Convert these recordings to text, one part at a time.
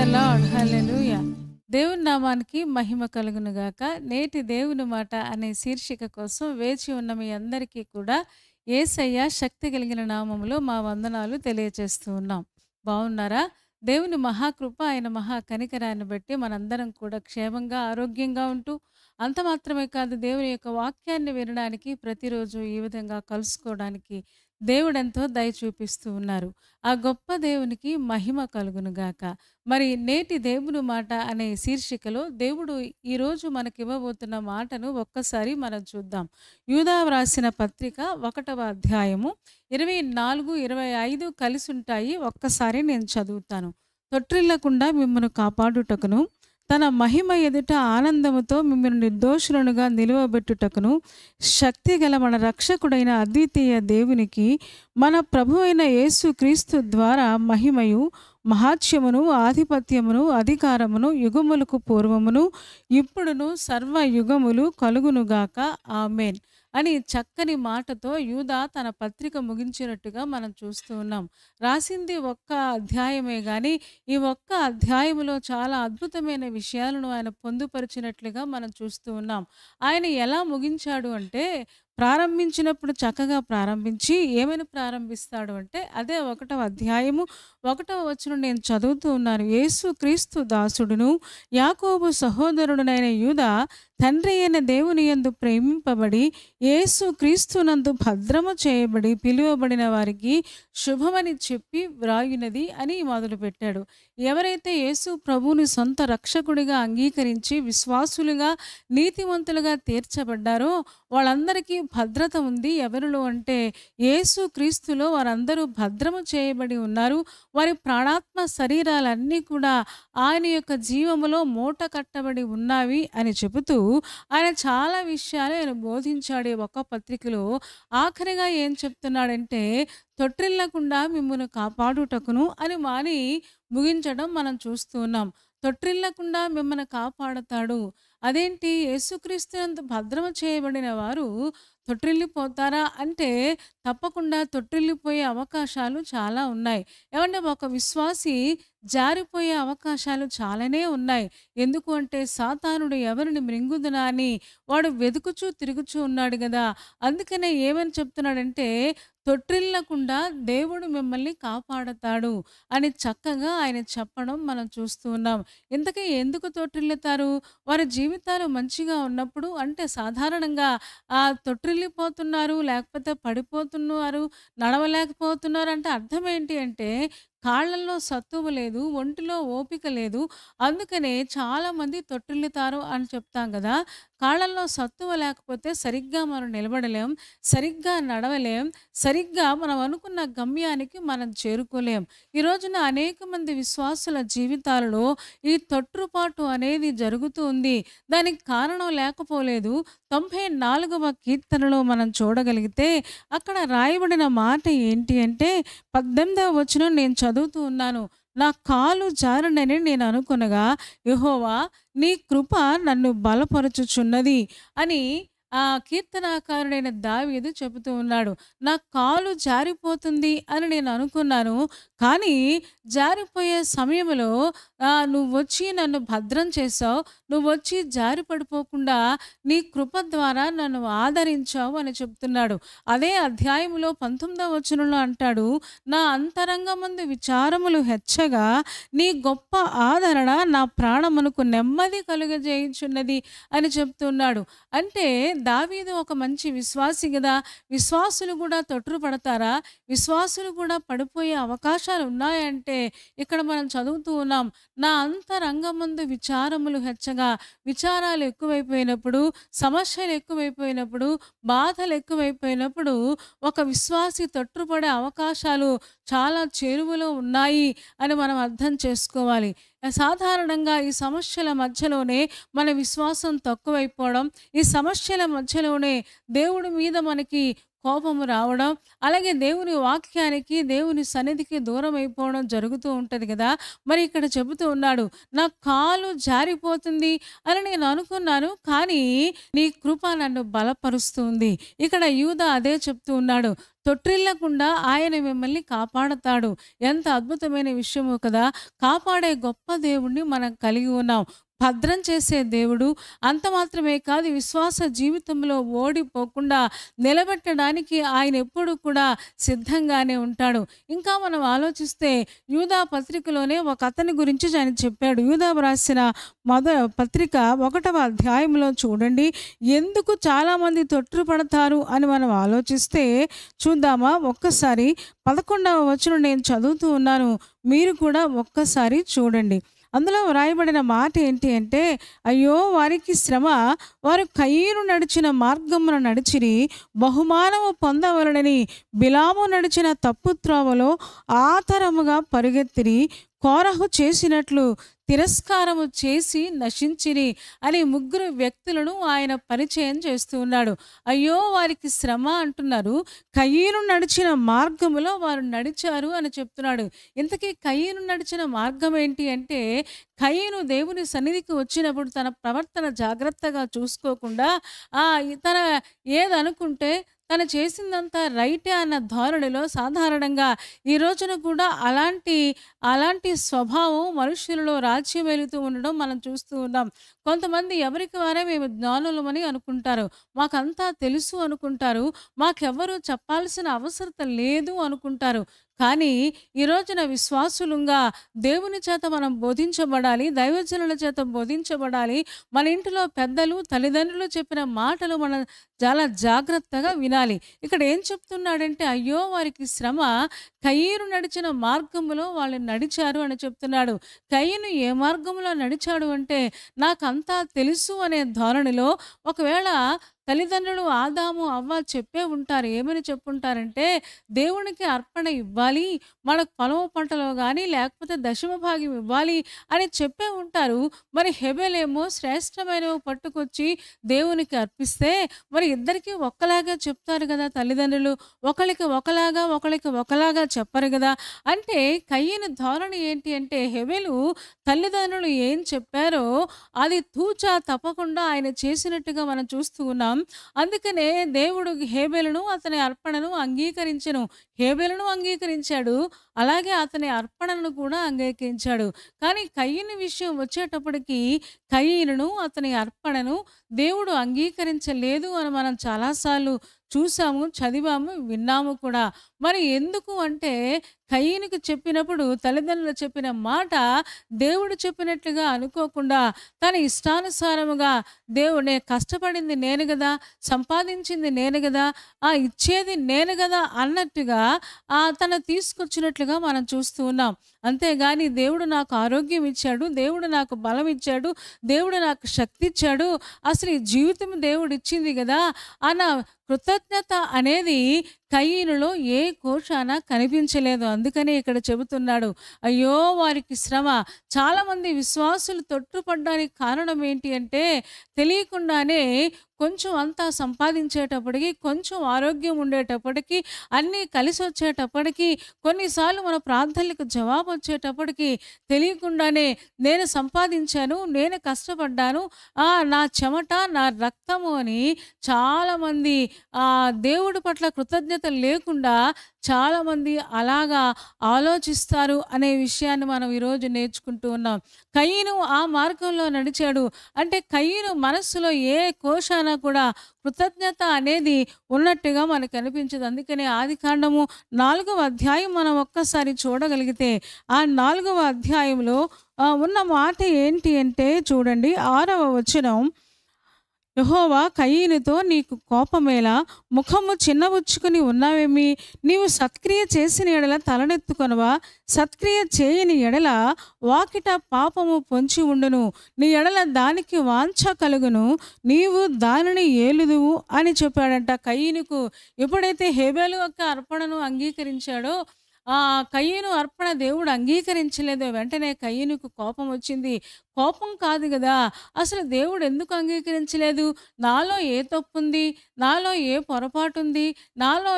The lord. హల్లెలూయా. దేవుని నామానికి మహిమ కలుగును గాక. నేటి దేవుని మాట అనే శీర్షిక కోసం వేచి ఉన్న మీ అందరికీ కూడా యేసయ్య శక్తి కలిగిన నామములో మా వందనాలు తెలియచేస్తూ ఉన్నాం. బాగున్నారా? దేవుని మహాకృప, ఆయన మహా కనికరాన్ని బట్టి మనందరం కూడా క్షేమంగా, ఆరోగ్యంగా ఉంటూ, అంత మాత్రమే కాదు, దేవుని యొక్క వాక్యాన్ని వినడానికి ప్రతిరోజు ఈ విధంగా కలుసుకోవడానికి దేవుడెంతో దయ చూపిస్తూ ఉన్నారు. ఆ గొప్ప దేవునికి మహిమ కలుగును గాక. మరి నేటి దేవుని మాట అనే శీర్షికలో దేవుడు ఈరోజు మనకివ్వబోతున్న మాటను ఒక్కసారి మనం చూద్దాం. యూదా వ్రాసిన పత్రిక 1వ అధ్యాయము 24, 25 కలిసుంటాయి. ఒక్కసారి నేను చదువుతాను. తొట్రిల్లకుండా మిమ్మను కాపాడుటకును, తన మహిమ ఎదుట ఆనందముతో మిమ్మల్ని నిర్దోషులనుగా నిలువబెట్టుటకును శక్తి గల మన రక్షకుడైన అద్వితీయ దేవునికి మన ప్రభువైన యేసు క్రీస్తు ద్వారా మహిమయు, మహాత్యమును, ఆధిపత్యమును, అధికారమును యుగములకు పూర్వమును ఇప్పుడును సర్వ యుగములు కలుగునుగాక. ఆమేన్ అని చక్కని మాటతో యూదా తన పత్రిక ముగించినట్టుగా మనం చూస్తూ ఉన్నాం. రాసింది ఒక్క అధ్యాయమే కానీ ఈ ఒక్క అధ్యాయములో చాలా అద్భుతమైన విషయాలను ఆయన పొందుపరిచినట్లుగా మనం చూస్తూ ఉన్నాం. ఆయన ఎలా ముగించాడు అంటే, ప్రారంభించినప్పుడు చక్కగా ప్రారంభించి ఏమని ప్రారంభిస్తాడు అంటే, అదే 1వ అధ్యాయము 1వ వచనం నేను చదువుతూ ఉన్నాను. యేసు క్రీస్తు దాసుడును యాకోబు సహోదరుడునైన యూదా తండ్రి అయిన దేవుని యందు ప్రేమింపబడి యేసు క్రీస్తునందు భద్రము చేయబడి పిలువబడిన వారికి శుభమని చెప్పి వ్రాయునది అని మొదలుపెట్టాడు. ఎవరైతే యేసు ప్రభువుని సొంత రక్షకుడిగా అంగీకరించి విశ్వాసులుగా, నీతిమంతులుగా తీర్చబడ్డారో వాళ్ళందరికీ భద్రత ఉంది. ఎవరిలో అంటే యేసు క్రీస్తులో వారందరూ భద్రము చేయబడి ఉన్నారు. వారి ప్రాణాత్మ శరీరాలన్నీ కూడా ఆయన యొక్క జీవములో మూట కట్టబడి ఉన్నవి అని చెబుతూ ఆయన చాలా విషయాలు ఆయన బోధించాడు. ఈ ఒక్క పత్రికలో ఆఖరిగా ఏం చెప్తున్నాడంటే, తొట్రిల్లకుండా మిమ్మును కాపాడుటకును అని మాని ముగించడం మనం చూస్తూ ఉన్నాం. తొట్రిల్లకుండా మిమ్మల్ని కాపాడతాడు. అదేంటి, యేసుక్రీస్తునందు భద్రము చేయబడిన వారు తొట్రిల్లిపోతారా అంటే తప్పకుండా తొట్రిల్లిపోయే అవకాశాలు చాలా ఉన్నాయి. ఏమంటే ఒక విశ్వాసి జారిపోయే అవకాశాలు చాలానే ఉన్నాయి. ఎందుకు అంటే సాతానుడు ఎవరిని మృంగుదునా అని వాడు వెతుకుచూ తిరుగుచూ ఉన్నాడు కదా. అందుకనే ఏమని చెప్తున్నాడంటే, తొట్రిల్లకుండా దేవుడు మిమ్మల్ని కాపాడతాడు అని చక్కగా ఆయన చెప్పడం మనం చూస్తూ ఉన్నాం. ఇంతకీ ఎందుకు తొట్రిల్లుతారు? వారి జీవితాలు మంచిగా ఉన్నప్పుడు, అంటే సాధారణంగా తొట్రిల్లిపోతున్నారు, లేకపోతే పడిపోతున్నారు, నడవలేకపోతున్నారు అంటే అర్థం ఏంటి అంటే, కాళ్ళల్లో సత్తువ లేదు, ఒంటిలో ఓపిక లేదు. అందుకనే చాలామంది తొట్టిల్లుతారు అని చెప్తాం కదా. కాళ్ళల్లో సత్తువ లేకపోతే సరిగ్గా మనం నిలబడలేం, సరిగ్గా నడవలేం, సరిగ్గా మనం అనుకున్న గమ్యానికి మనం చేరుకోలేం. ఈ రోజున అనేక మంది విశ్వాసుల జీవితాలలో ఈ తొట్రుపాటు అనేది జరుగుతూ ఉంది. దానికి కారణం లేకపోలేదు. 94వ కీర్తనలో మనం చూడగలిగితే అక్కడ రాయబడిన మాట ఏంటి అంటే, 18వ వచనం నేను చదువుతూ ఉన్నాను. నా కాలు జారునని నేను అనుకొనగా యెహోవా నీ కృప నన్ను బలపరచుచున్నది అని ఆ కీర్తనాకారుడైన దావీదు చెబుతూ ఉన్నాడు. నా కాలు జారిపోతుంది అని నేను అనుకున్నాను, కానీ జారిపోయే సమయంలో నువ్వొచ్చి నన్ను భద్రం చేసావు, నువ్వొచ్చి జారి పడిపోకుండా నీ కృప ద్వారా నన్ను ఆదరించావు అని చెప్తున్నాడు. అదే అధ్యాయంలో 19వ వచనంలో అంటాడు, నా అంతరంగమందు విచారములు హెచ్చగా నీ గొప్ప ఆదరణ నా ప్రాణమునకు నెమ్మది కలుగజేయుచున్నది అని చెప్తున్నాడు. అంటే దావీదు ఒక మంచి విశ్వాసి కదా. విశ్వాసులు కూడా తొట్రుపడతారా? విశ్వాసులు కూడా పడిపోయే అవకాశాలు ఉన్నాయంటే ఇక్కడ మనం చదువుతూ ఉన్నాం. నా అంతరంగమందు విచారములు హెచ్చగా, విచారాలు ఎక్కువైపోయినప్పుడు, సమస్యలు ఎక్కువైపోయినప్పుడు, బాధలు ఎక్కువైపోయినప్పుడు ఒక విశ్వాసి తొట్రుపడే అవకాశాలు చాలా చేరువలో ఉన్నాయి అని మనం అర్థం చేసుకోవాలి. సాధారణంగా ఈ సమస్యల మధ్యలోనే మన విశ్వాసం తక్కువైపోవడం, ఈ సమస్యల మధ్యలోనే దేవుడి మీద మనకి కోపము రావడం, అలాగే దేవుని వాక్యానికి, దేవుని సన్నిధికి దూరం అయిపోవడం జరుగుతూ ఉంటది గదా! మరి ఇక్కడ చెబుతూ ఉన్నాడు, నా కాలు జారిపోతుంది అని నేను అనుకున్నాను. కానీ నీ కృప నన్ను బలపరుస్తుంది. ఇక్కడ యూదా అదే చెప్తూ ఉన్నాడు. తొట్రిల్లకుండా ఆయన మిమ్మల్ని కాపాడతాడు. ఎంత అద్భుతమైన విషయమో కదా! కాపాడే గొప్ప దేవుడిని మనం కలిగి ఉన్నాం. భద్రం చేసే దేవుడు. అంత మాత్రమే కాదు, విశ్వాస జీవితంలో ఓడిపోకుండా నిలబెట్టడానికి ఆయన ఎప్పుడూ కూడా సిద్ధంగానే ఉంటాడు. ఇంకా మనం ఆలోచిస్తే యూదా పత్రికలోనే ఒక అతని గురించి ఆయన చెప్పాడు. యూదా రాసిన పత్రిక 1వ అధ్యాయంలో చూడండి, ఎందుకు చాలామంది తొట్రుపడతారు అని మనం ఆలోచిస్తే చూద్దామా? ఒక్కసారి 11వ వచనం నేను చదువుతూ ఉన్నాను, మీరు కూడా ఒక్కసారి చూడండి. అందులో వ్రాయబడిన మాట ఏంటి అంటే, అయ్యో వారికి శ్రమ, వారు కయీను నడిచిన మార్గమున నడిచిరి, బహుమానము పొందవలనని బిలాము నడిచిన తప్పు త్రోవలో ఆతరముగా పరుగెత్తిరి, కోరహు చేసినట్లు తిరస్కారము చేసి నశించిరి అని 3 వ్యక్తులను ఆయన పరిచయం చేస్తూ ఉన్నాడు. అయ్యో వారికి శ్రమ అంటున్నారు, కయీను నడిచిన మార్గములో వారు నడిచారు అని చెప్తున్నాడు. ఇంతకీ కయీను నడిచిన మార్గం ఏంటి అంటే, కయీను దేవుని సన్నిధికి వచ్చినప్పుడు తన ప్రవర్తన జాగ్రత్తగా చూసుకోకుండా తన ఏదనుకుంటే తను చేసిందంతా రైటే అన్న ధోరణిలో, సాధారణంగా ఈ రోజున కూడా అలాంటి స్వభావం మనుషులలో రాజ్యం వెళుతూ ఉండడం మనం చూస్తూ ఉన్నాం. కొంతమంది ఎవరికి వారే మేము జ్ఞానులమని అనుకుంటారు, మాకంతా తెలుసు అనుకుంటారు, మాకెవ్వరూ చెప్పాల్సిన అవసరం లేదు అనుకుంటారు. కానీ ఈ రోజున విశ్వాసులుగా దేవుని చేత మనం బోధించబడాలి, దైవజనుల చేత బోధించబడాలి. మన ఇంటిలో పెద్దలు, తల్లిదండ్రులు చెప్పిన మాటలు మనం చాలా జాగ్రత్తగా వినాలి. ఇక్కడ ఏం చెప్తున్నాడంటే, అయ్యో వారికి శ్రమ, కయీను నడిచిన మార్గములో వాళ్ళు నడిచారు అని చెప్తున్నాడు. కయీను ఏ మార్గంలో నడిచాడు అంటే, నాకంతా తెలుసు అనే ధోరణిలో. ఒకవేళ తల్లిదండ్రులు ఆదాము, అవ్వ చెప్పే ఉంటారు. ఏమని చెప్పుంటారంటే, దేవునికి అర్పణ ఇవ్వాలి, మనకు పొలం పంటలో కానీ లేకపోతే దశమ భాగం ఇవ్వాలి అని చెప్పే ఉంటారు. మరి హెబెలేమో శ్రేష్టమైనవి పట్టుకొచ్చి దేవునికి అర్పిస్తే, మరి ఇద్దరికీ ఒక్కలాగా చెప్తారు కదా తల్లిదండ్రులు. ఒకళ్ళకి ఒకలాగా చెప్పరు కదా. అంటే కయీను ధోరణి ఏంటి అంటే, హెబెలు తల్లిదండ్రులు ఏం చెప్పారో అది తూచా తప్పకుండా ఆయన చేసినట్టుగా మనం చూస్తూ ఉన్నాం. అందుకనే దేవుడు హేబెలును అతని అర్పణను అంగీకరించెను. హేబెలును అంగీకరించాడు, అలాగే అతని అర్పణను కూడా అంగీకరించాడు. కానీ కయీను విషయం వచ్చేటప్పటికి కయీనును అతని అర్పణను దేవుడు అంగీకరించలేదు అని మనం చాలాసార్లు చూసాము, చదివాము, విన్నాము కూడా. మరి ఎందుకు అంటే, కయీనుకు చెప్పినప్పుడు తల్లిదండ్రులు చెప్పిన మాట దేవుడు చెప్పినట్లుగా అనుకోకుండా తన ఇష్టానుసారముగా, దేవుడే కష్టపడింది నేను కదా, సంపాదించింది నేను కదా, ఇచ్చేది నేను కదా అన్నట్టుగా తను తీసుకొచ్చినట్లుగా మనం చూస్తూ ఉన్నాం. అంతేగాని దేవుడు నాకు ఆరోగ్యం ఇచ్చాడు, దేవుడు నాకు బలం ఇచ్చాడు, దేవుడు నాకు శక్తి ఇచ్చాడు, అసలు ఈ జీవితం దేవుడు ఇచ్చింది కదా అన్న కృతజ్ఞత అనేది కయీనులో ఏ కోశాన కనిపించలేదు. అందుకనే ఇక్కడ చెబుతున్నాడు, అయ్యో వారికి శ్రమ. చాలామంది విశ్వాసులు తొట్టుపడ్డానికి కారణం ఏంటి అంటే, తెలియకుండానే కొంచెం అంతా సంపాదించేటప్పటికి, కొంచెం ఆరోగ్యం ఉండేటప్పటికి, అన్నీ కలిసి వచ్చేటప్పటికి, కొన్నిసార్లు మన ప్రార్థనలకు జవాబు వచ్చేటప్పటికి తెలియకుండానే నేను సంపాదించాను, నేను కష్టపడ్డాను, నా చెమట, నా రక్తము అని చాలామంది దేవుడి పట్ల కృతజ్ఞత లేకుండా చాలామంది అలాగా ఆలోచిస్తారు అనే విషయాన్ని మనం ఈరోజు నేర్చుకుంటూ ఉన్నాం. కయీను ఆ మార్గంలో నడిచాడు అంటే, కయీను మనస్సులో ఏ కోశాన కూడా కృతజ్ఞత అనేది ఉన్నట్టుగా మనకు అనిపించదు. అందుకనే ఆదికాండము 4వ అధ్యాయం మనం ఒక్కసారి చూడగలిగితే, ఆ 4వ అధ్యాయంలో ఉన్న మాట ఏంటి అంటే చూడండి, 6వ వచనం, యెహోవా కయీనుతో, నీకు కోపమేలా, ముఖము చిన్నబుచ్చుకుని ఉన్నావేమి? నీవు సత్క్రియ చేసిన ఎడల తలనెత్తుకొనవా? సత్క్రియ చేయని ఎడల వాకిట పాపము పొంచి ఉండును, నీ ఎడల దానికి వాంఛ కలుగును, నీవు దానిని ఏలుదువు అని చెప్పాడంట కయీనుకు. ఎప్పుడైతే హేబెలు యొక్క అర్పణను అంగీకరించాడో కయీను అర్పణ దేవుడు అంగీకరించలేదు. వెంటనే కయీనుకు కోపం వచ్చింది. కోపం కాదు గదా! అసలు దేవుడు ఎందుకు అంగీకరించలేదు? నాలో ఏ తప్పుంది? నాలో ఏ పొరపాటుంది? నాలో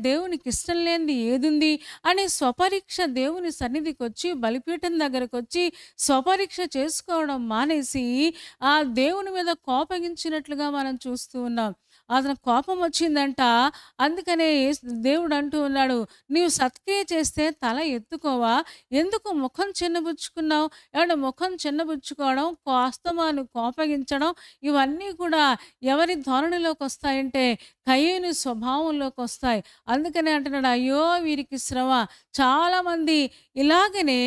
దేవునికి ఇష్టం లేనిది ఏదుంది? అని స్వపరీక్ష దేవుని సన్నిధికొచ్చి, బలిపీఠం దగ్గరకొచ్చి స్వపరీక్ష చేసుకోవడం మానేసి, ఆ దేవుని మీద కోపగించినట్లుగా మనం చూస్తూ ఉన్నాం. అతను కోపం వచ్చిందంట. అందుకనే దేవుడు అంటూ ఉన్నాడు, నీవు సత్క్రియ చేస్తే తల ఎత్తుకోవా? ఎందుకు ముఖం చిన్నబుచ్చుకున్నావు? ఏమంటే ముఖం చిన్నబుచ్చుకోవడం, అస్తమాను కోపగించడం, ఇవన్నీ కూడా ఎవరి ధోరణిలోకి వస్తాయంటే కయీను స్వభావంలోకి వస్తాయి. అందుకనే అంటున్నాడు, అయ్యో వీరికి శ్రమ. చాలామంది ఇలాగనే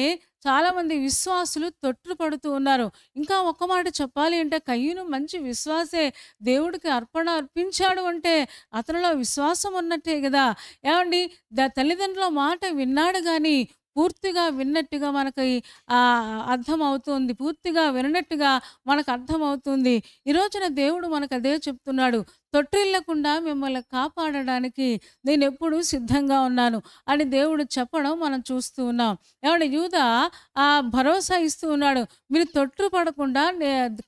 చాలామంది విశ్వాసులు తొట్రుపడుతూ ఉన్నారు. ఇంకా ఒక్క మాట చెప్పాలి అంటే కయీను మంచి విశ్వాసే. దేవుడికి అర్పణ అర్పించాడు అంటే అతనిలో విశ్వాసం ఉన్నట్టే కదా! ఏవండి, తల్లిదండ్రుల మాట విన్నాడు గాని పూర్తిగా విన్నట్టుగా మనకి అర్థమవుతుంది. పూర్తిగా విననట్టుగా మనకు అర్థమవుతుంది. ఈ రోజున దేవుడు మనకు అదే చెప్తున్నాడు. తొట్టిల్లకుండా మిమ్మల్ని కాపాడడానికి నేనెప్పుడూ సిద్ధంగా ఉన్నాను అని దేవుడు చెప్పడం మనం చూస్తూ ఉన్నాం. ఏమంటే యూదా భరోసా ఇస్తూ ఉన్నాడు. మీరు తొట్టు పడకుండా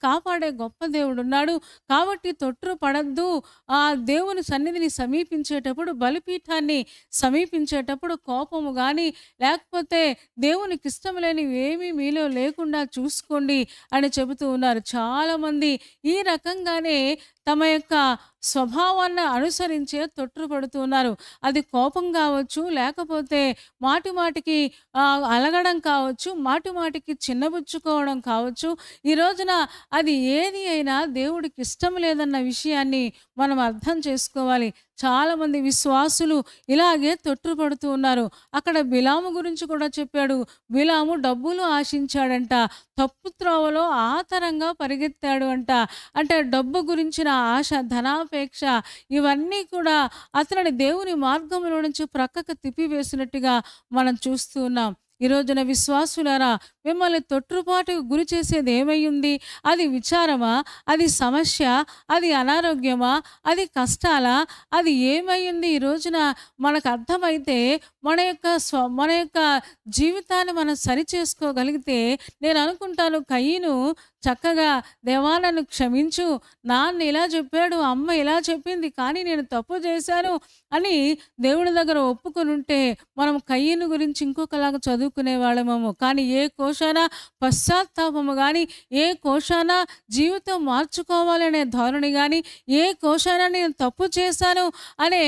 కాపాడే గొప్ప దేవుడు ఉన్నాడు. కాబట్టి తొట్టు పడద్దు. ఆ దేవుని సన్నిధిని సమీపించేటప్పుడు, బలిపీఠాన్ని సమీపించేటప్పుడు కోపము కానీ లేకపోతే దేవునికి ఇష్టం లేనివి ఏమీ మీలో లేకుండా చూసుకోండి అని చెబుతూ ఉన్నారు. చాలామంది ఈ రకంగానే తమ యొక్క స్వభావాన్ని అనుసరించే తొట్రుపడుతూ ఉన్నారు. అది కోపం కావచ్చు, లేకపోతే మాటి మాటికి అలగడం కావచ్చు, మాటి మాటికి చిన్నబుచ్చుకోవడం కావచ్చు. ఈ రోజున అది ఏది అయినా దేవుడికి ఇష్టం లేదన్న విషయాన్ని మనం అర్థం చేసుకోవాలి. చాలామంది విశ్వాసులు ఇలాగే తొట్రుపడుతూ ఉన్నారు. అక్కడ బిలాము గురించి కూడా చెప్పాడు. బిలాము డబ్బులు ఆశించాడంట. తప్పు త్రోవలో ఆతరంగా పరిగెత్తాడు అంట. అంటే డబ్బు గురించిన ఆశ, ధనాపేక్ష, ఇవన్నీ కూడా అతనిని దేవుని మార్గంలో నుంచి ప్రక్కకు తిప్పివేసినట్టుగా మనం చూస్తూ ఉన్నాం. ఈ రోజున విశ్వాసులారా, మిమ్మల్ని తొట్రుపాటుకు గురి చేసేది ఏమయ్యింది? అది విచారమా? అది సమస్య? అది అనారోగ్యమా? అది కష్టాలా? అది ఏమయ్యింది? ఈ రోజున మనకు అర్థమైతే మన యొక్క జీవితాన్ని మనం సరిచేసుకోగలిగితే, నేను అనుకుంటాను కయీను చక్కగా దేవా నన్ను క్షమించు, నాన్న ఇలా చెప్పాడు, అమ్మ ఇలా చెప్పింది, కానీ నేను తప్పు చేశాను అని దేవుడి దగ్గర ఒప్పుకొని ఉంటే మనం కయీను గురించి ఇంకొకలాగా చదువుకునేవాళ్ళమేమో. కానీ ఏ కోశాన పశ్చాత్తాపము కానీ, ఏ కోశాన జీవితం మార్చుకోవాలనే ధోరణి కానీ, ఏ కోశాన నేను తప్పు చేశాను అనే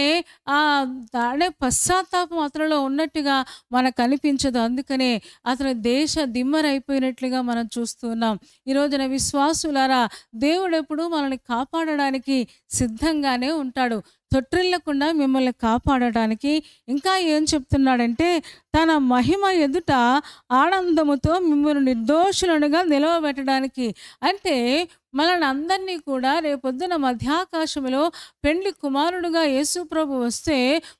పశ్చాత్తాపం అతనిలో ఉన్నట్టుగా మనకు అనిపించదు. అందుకనే అతను దేశ దిమ్మరైపోయినట్లుగా మనం చూస్తున్నాం. ఈ రోజున విశ్వాసులారా, దేవుడు ఎప్పుడు మనల్ని కాపాడడానికి సిద్ధంగానే ఉంటాడు. తొట్టిల్లకుండా మిమ్మల్ని కాపాడటానికి ఇంకా ఏం చెప్తున్నాడంటే, తన మహిమ ఎదుట ఆనందముతో మిమ్మల్ని నిర్దోషులనుగా నిలవబెట్టడానికి. అంటే మనల్ని అందరినీ కూడా రేపొద్దున మధ్యాకాశంలో పెండ్లి కుమారుడుగా యేసుప్రభు వస్తే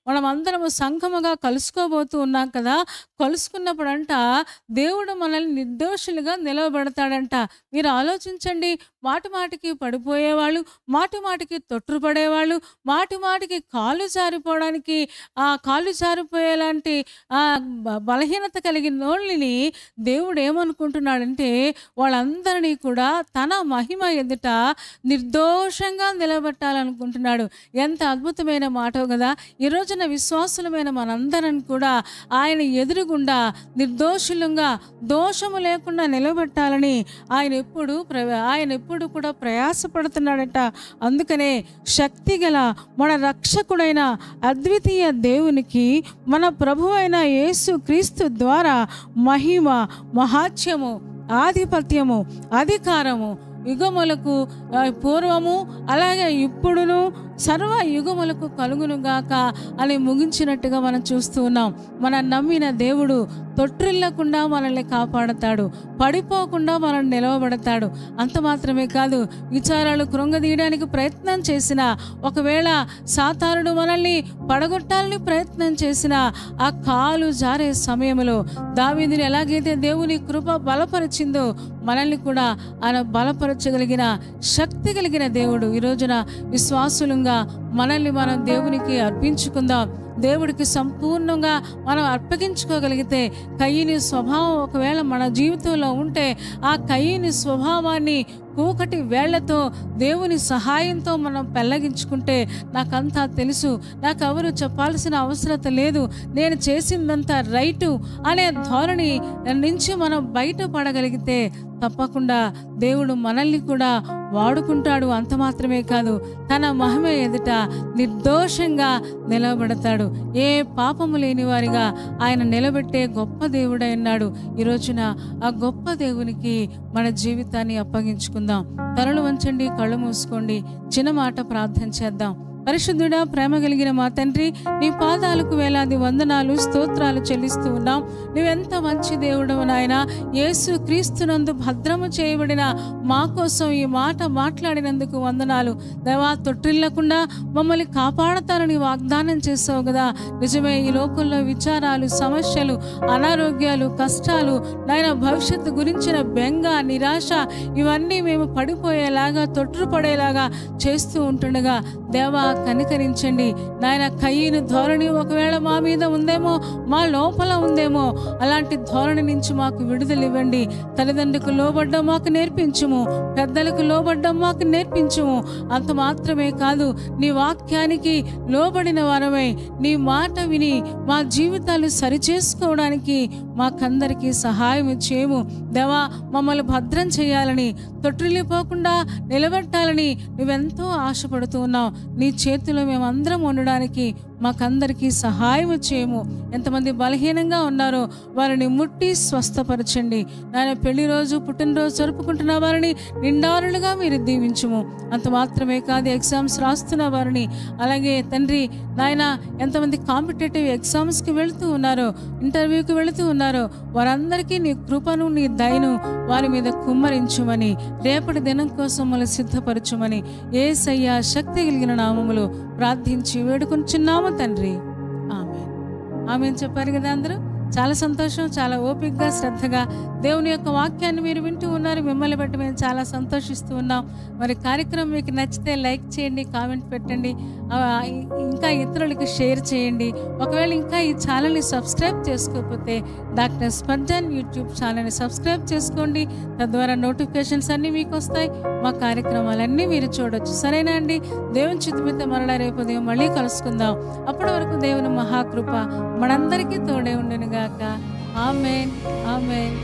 మనం అందరము సంఘముగా కలుసుకోబోతూ ఉన్నాం కదా. కలుసుకున్నప్పుడంట దేవుడు మనల్ని నిర్దోషులుగా నిలవబెడతాడంట. మీరు ఆలోచించండి. మాటి మాటికి పడిపోయేవాళ్ళు, మాటి మాటికి తొట్రుపడేవాళ్ళు, మాటి మాటికి కాళ్ళు జారిపోవడానికి కాళ్ళు జారిపోయేలాంటి బలహీనత కలిగిన వాళ్ళని దేవుడు ఏమనుకుంటున్నాడంటే, వాళ్ళందరినీ కూడా తన మహిమ ఎదుట నిర్దోషంగా నిలబెట్టాలనుకుంటున్నాడు. ఎంత అద్భుతమైన మాటో కదా. ఈ రోజున విశ్వాసులమైన మనందరం కూడా ఆయన ఎదురుగుండా నిర్దోషులంగా, దోషము లేకుండా నిలబెట్టాలని ఆయన ఎప్పుడు కూడా ప్రయాసపడుతున్నాడట. అందుకనే శక్తిగల మన రక్షకుడైన అద్వితీయ దేవునికి, మన ప్రభువైన యేసు క్రీస్తు ద్వారా మహిమ, మహాత్మ్యము, ఆధిపత్యము, అధికారము యుగములకు పూర్వము అలాగే ఇప్పుడును సర్వ యుగములకు కలుగునుగాక అని ముగించినట్టుగా మనం చూస్తూ ఉన్నాం. మనం నమ్మిన దేవుడు తొట్టిల్లకుండా మనల్ని కాపాడతాడు, పడిపోకుండా మనల్ని నిలవబడతాడు. అంత మాత్రమే కాదు, విచారాలు కృంగదీయడానికి ప్రయత్నం చేసిన, ఒకవేళ సాతానుడు మనల్ని పడగొట్టాలని ప్రయత్నం చేసిన ఆ కాలు జారే సమయంలో దావీదుని ఎలాగైతే దేవుని కృప బలపరిచిందో మనల్ని కూడా ఆయన బలపరచగలిగిన శక్తి కలిగిన దేవుడు. ఈ రోజున విశ్వాసులుగా మనల్ని మనం దేవునికి అర్పించుకుందాం. దేవుడికి సంపూర్ణంగా మనం అర్పగించుకోగలిగితే, కయీని స్వభావం ఒకవేళ మన జీవితంలో ఉంటే ఆ కయీని స్వభావాన్ని కూకటి వేళ్లతో దేవుని సహాయంతో మనం పెళ్ళగించుకుంటే, నాకంతా తెలుసు, నాకు ఎవరు చెప్పాల్సిన అవసరత లేదు, నేను చేసిందంతా రైటు అనే ధోరణి నుంచి మనం బయటపడగలిగితే తప్పకుండా దేవుడు మనల్ని కూడా వాడుకుంటాడు. అంత మాత్రమే కాదు, తన మహిమ ఎదుట నిర్దోషంగా నిలబడతాడు. ఏ పాపము లేని వారిగా ఆయన నిలబెట్టే గొప్ప దేవుడై ఉన్నాడు. ఈ రోజున ఆ గొప్ప దేవునికి మన జీవితాన్ని అప్పగించుకుందాం. తలలు వంచండి, కళ్ళు మూసుకోండి, చిన్న మాట ప్రార్థన చేద్దాం. పరిశుద్ధుడా, ప్రేమ కలిగిన మా తండ్రి, నీ పాదాలకు వేలాది వందనాలు, స్తోత్రాలు చెల్లిస్తూ ఉన్నాం. నువ్వెంత మంచి దేవుడవు నాయన. యేసు క్రీస్తునందు భద్రము చేయబడిన మా కోసం ఈ మాట మాట్లాడినందుకు వందనాలు. దేవా, తొట్టిల్లకుండా మమ్మల్ని కాపాడతారని వాగ్దానం చేసావు కదా. నిజమే, ఈ లోకంలో విచారాలు, సమస్యలు, అనారోగ్యాలు, కష్టాలు, నాయన భవిష్యత్తు గురించిన బెంగ, నిరాశ ఇవన్నీ మేము పడిపోయేలాగా, తొట్టుపడేలాగా చేస్తూ ఉంటుండగా దేవా కనికరించండి నాయన. కయీను ధోరణి ఒకవేళ మా మీద ఉందేమో, మా లోపల ఉందేమో, అలాంటి ధోరణి నుంచి మాకు విడుదల ఇవ్వండి. తల్లిదండ్రులకు లోబడ్డం మాకు నేర్పించుము, పెద్దలకు లోబడ్డం మాకు నేర్పించుము. అంత మాత్రమే కాదు, నీ వాక్యానికి లోబడిన వారమై నీ మాట విని మా జీవితాలు సరిచేసుకోవడానికి మాకందరికీ సహాయం చేయము దేవా. మమ్మల్ని భద్రం చేయాలని, తొట్టిల్లిపోకుండా నిలబెట్టాలని నువ్వెంతో ఆశపడుతూ ఉన్నావు. నీ చేతిలో మేమందరం ఉండడానికి మాకందరికీ సహాయం చేయము. ఎంతమంది బలహీనంగా ఉన్నారో వారిని ముట్టి స్వస్థపరచండి నాయన. పెళ్లి రోజు, పుట్టినరోజు జరుపుకుంటున్న వారిని నిండారులుగా మీరు దీవించుము. అంత మాత్రమే కాదు, ఎగ్జామ్స్ రాస్తున్న వారిని, అలాగే తండ్రి నాయన ఎంతమంది కాంపిటేటివ్ ఎగ్జామ్స్కి వెళుతూ ఉన్నారో, ఇంటర్వ్యూకి వెళుతూ ఉన్నారో వారందరికీ నీ కృపను, నీ దయను వారి మీద కుమ్మరించుమని, రేపటి దినం కోసం మమ్మల్ని సిద్ధపరచుమని యేసయ్య శక్తి కలిగిన నామములో ప్రార్థించి వేడుకొంచున్నాము తండ్రి. ఆమేన్. ఆమేన్ చెప్పారు కదా అందరూ. చాలా సంతోషం. చాలా ఓపికగా, శ్రద్ధగా దేవుని యొక్క వాక్యాన్ని మీరు వింటూ ఉన్నారు. మిమ్మల్ని బట్టి మేము చాలా సంతోషిస్తూ ఉన్నాం. మరి కార్యక్రమం మీకు నచ్చితే లైక్ చేయండి, కామెంట్ పెట్టండి, ఇంకా ఇతరులకు షేర్ చేయండి. ఒకవేళ ఇంకా ఈ ఛానల్ని సబ్స్క్రైబ్ చేసుకోకపోతే డాక్టర్ స్పర్జన్ యూట్యూబ్ ఛానల్ని సబ్స్క్రైబ్ చేసుకోండి. తద్వారా నోటిఫికేషన్స్ అన్నీ మీకు వస్తాయి. మా కార్యక్రమాలన్నీ మీరు చూడొచ్చు. సరేనా అండి? దేవుని చిత్తమైతే మరలా రేపు ఉదయం మళ్ళీ కలుసుకుందాం. అప్పటి వరకు దేవుని మహాకృప మనందరికీ తోడే ఉండును గాక. ఆమేన్, ఆమేన్.